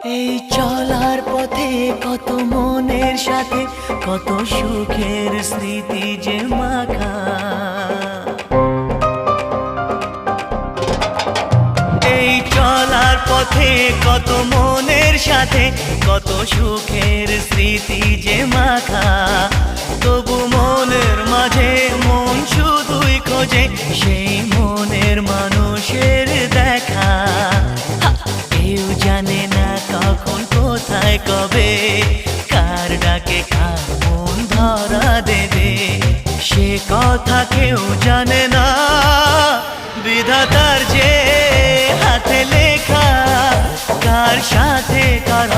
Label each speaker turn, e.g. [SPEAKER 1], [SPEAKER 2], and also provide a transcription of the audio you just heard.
[SPEAKER 1] এই চলার পথে কত মনের সাথে কত সুখের স্মৃতি যে মাখা। এই চলার পথে কত মনের সাথে কত সুখের স্মৃতি যে মাখা। তবু মনের মাঝে মন শুধুই খোঁজে সেই মনের মানুষের দেখা। কেউ জানে না কখন কোথায় কবে কার ডাকে কার মন ধরা দেবে, সে কথা কেউ জানে না। বিধাতার যে হাতে লেখা কার সাথে কার